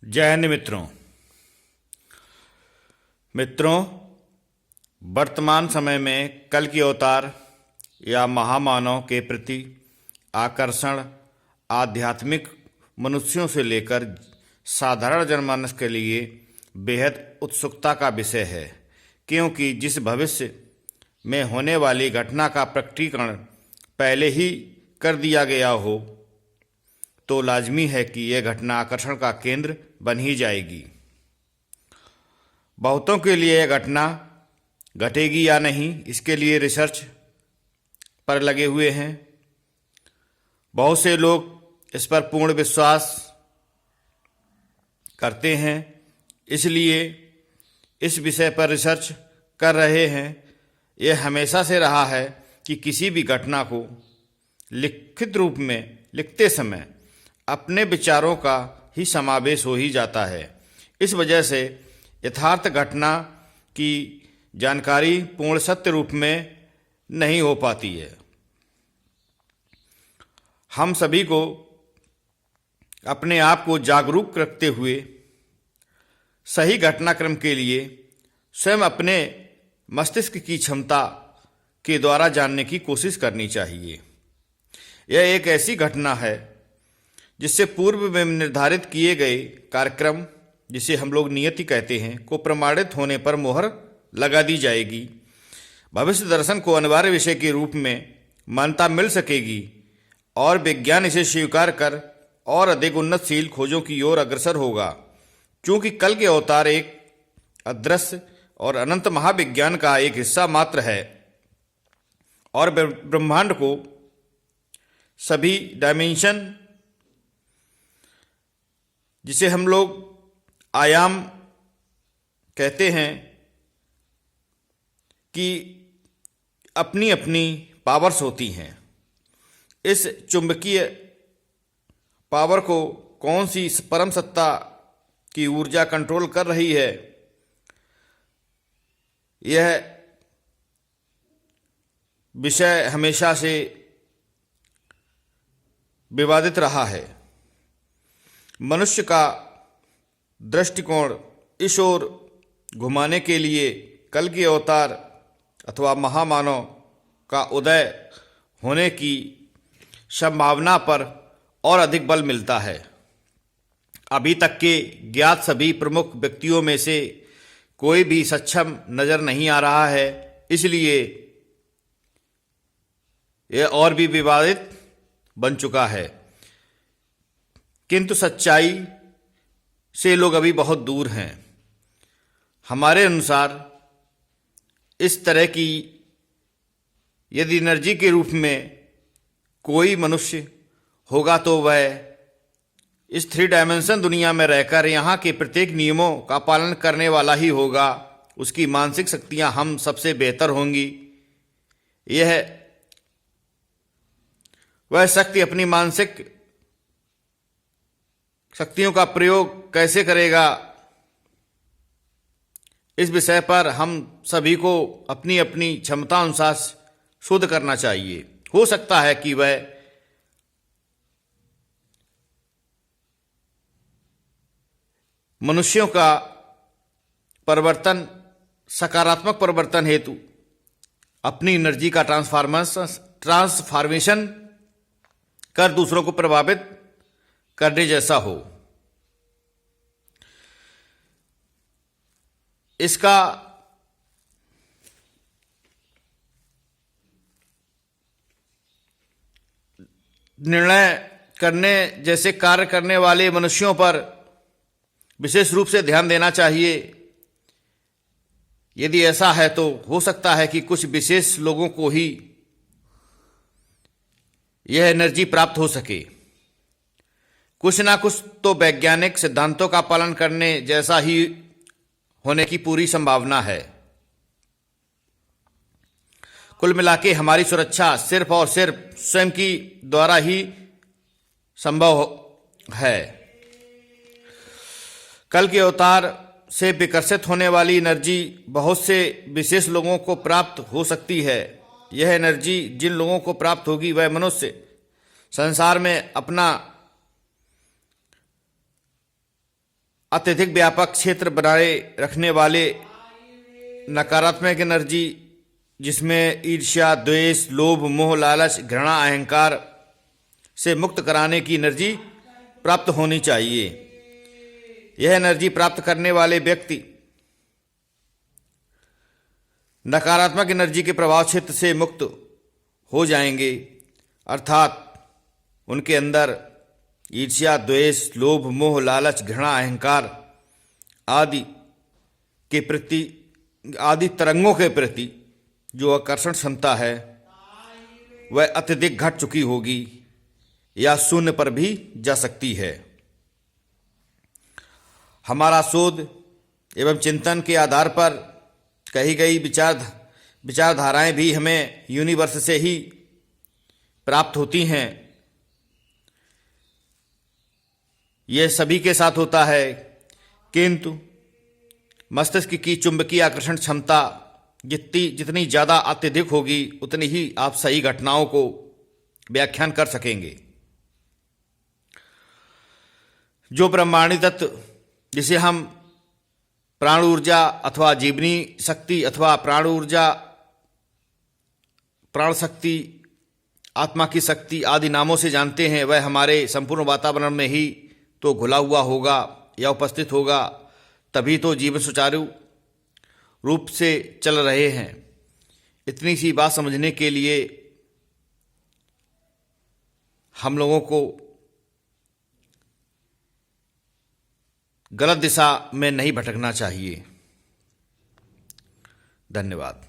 जय हिंद मित्रों, वर्तमान समय में कल की अवतार या महामानव के प्रति आकर्षण आध्यात्मिक मनुष्यों से लेकर साधारण जनमानस के लिए बेहद उत्सुकता का विषय है, क्योंकि जिस भविष्य में होने वाली घटना का प्रकटीकरण पहले ही कर दिया गया हो तो लाजमी है कि यह घटना आकर्षण का केंद्र बन ही जाएगी। बहुतों के लिए यह घटना घटेगी या नहीं, इसके लिए रिसर्च पर लगे हुए हैं। बहुत से लोग इस पर पूर्ण विश्वास करते हैं, इसलिए इस विषय पर रिसर्च कर रहे हैं। यह हमेशा से रहा है कि किसी भी घटना को लिखित रूप में लिखते समय अपने विचारों का ही समावेश हो ही जाता है। इस वजह से यथार्थ घटना की जानकारी पूर्ण सत्य रूप में नहीं हो पाती है। हम सभी को अपने आप को जागरूक रखते हुए सही घटनाक्रम के लिए स्वयं अपने मस्तिष्क की क्षमता के द्वारा जानने की कोशिश करनी चाहिए। यह एक ऐसी घटना है जिससे पूर्व में निर्धारित किए गए कार्यक्रम, जिसे हम लोग नियति कहते हैं, को प्रमाणित होने पर मोहर लगा दी जाएगी। भविष्य दर्शन को अनिवार्य विषय के रूप में मान्यता मिल सकेगी और विज्ञान इसे स्वीकार कर और अधिक उन्नतशील खोजों की ओर अग्रसर होगा। क्योंकि कल के अवतार एक अदृश्य और अनंत महाविज्ञान का एक हिस्सा मात्र है और ब्रह्मांड को सभी डायमेंशन, जिसे हम लोग आयाम कहते हैं, कि अपनी अपनी पावर्स होती हैं। इस चुंबकीय पावर को कौन सी परम सत्ता की ऊर्जा कंट्रोल कर रही है, यह विषय हमेशा से विवादित रहा है। मनुष्य का दृष्टिकोण इस ओर घुमाने के लिए कल के अवतार अथवा महामानव का उदय होने की संभावना पर और अधिक बल मिलता है। अभी तक के ज्ञात सभी प्रमुख व्यक्तियों में से कोई भी सक्षम नजर नहीं आ रहा है, इसलिए यह और भी विवादित बन चुका है। किंतु सच्चाई से लोग अभी बहुत दूर हैं। हमारे अनुसार इस तरह की यदि एनर्जी के रूप में कोई मनुष्य होगा तो वह इस 3 डायमेंशन दुनिया में रहकर यहाँ के प्रत्येक नियमों का पालन करने वाला ही होगा। उसकी मानसिक शक्तियाँ हम सबसे बेहतर होंगी। वह शक्ति अपनी मानसिक शक्तियों का प्रयोग कैसे करेगा, इस विषय पर हम सभी को अपनी अपनी क्षमता अनुसार शोध करना चाहिए। हो सकता है कि वह मनुष्यों का परिवर्तन, सकारात्मक परिवर्तन हेतु अपनी एनर्जी का ट्रांसफॉर्मेशन कर दूसरों को प्रभावित करने जैसा हो। इसका निर्णय करने जैसे कार्य करने वाले मनुष्यों पर विशेष रूप से ध्यान देना चाहिए। यदि ऐसा है तो हो सकता है कि कुछ विशेष लोगों को ही यह एनर्जी प्राप्त हो सके। कुछ ना कुछ तो वैज्ञानिक सिद्धांतों का पालन करने जैसा ही होने की पूरी संभावना है। कुल मिलाके हमारी सुरक्षा सिर्फ और सिर्फ स्वयं की द्वारा ही संभव है। कल के अवतार से विकसित होने वाली एनर्जी बहुत से विशेष लोगों को प्राप्त हो सकती है। यह एनर्जी जिन लोगों को प्राप्त होगी वह मनुष्य संसार में अपना अत्यधिक व्यापक क्षेत्र बनाए रखने वाले नकारात्मक एनर्जी, जिसमें ईर्ष्या, द्वेष, लोभ, मोह, लालच, घृणा, अहंकार से मुक्त कराने की एनर्जी प्राप्त होनी चाहिए। यह एनर्जी प्राप्त करने वाले व्यक्ति नकारात्मक एनर्जी के प्रभाव क्षेत्र से मुक्त हो जाएंगे, अर्थात उनके अंदर ईर्ष्या, द्वेष, लोभ, मोह, लालच, घृणा, अहंकार आदि के प्रति, आदि तरंगों के प्रति जो आकर्षण क्षमता है वह अत्यधिक घट चुकी होगी या शून्य पर भी जा सकती है। हमारा शोध एवं चिंतन के आधार पर कही गई विचारधाराएं भी हमें यूनिवर्स से ही प्राप्त होती हैं। यह सभी के साथ होता है, किंतु मस्तिष्क की चुंबकीय आकर्षण क्षमता जितनी ज़्यादा अत्यधिक होगी उतनी ही आप सही घटनाओं को व्याख्यान कर सकेंगे। जो ब्रह्मांडी तत्व जिसे हम प्राण ऊर्जा अथवा जीवनी शक्ति अथवा प्राण ऊर्जा, प्राण शक्ति, आत्मा की शक्ति आदि नामों से जानते हैं, वह हमारे संपूर्ण वातावरण में ही तो घुला हुआ होगा या उपस्थित होगा, तभी तो जीवन सुचारू रूप से चल रहे हैं। इतनी सी बात समझने के लिए हम लोगों को गलत दिशा में नहीं भटकना चाहिए। धन्यवाद।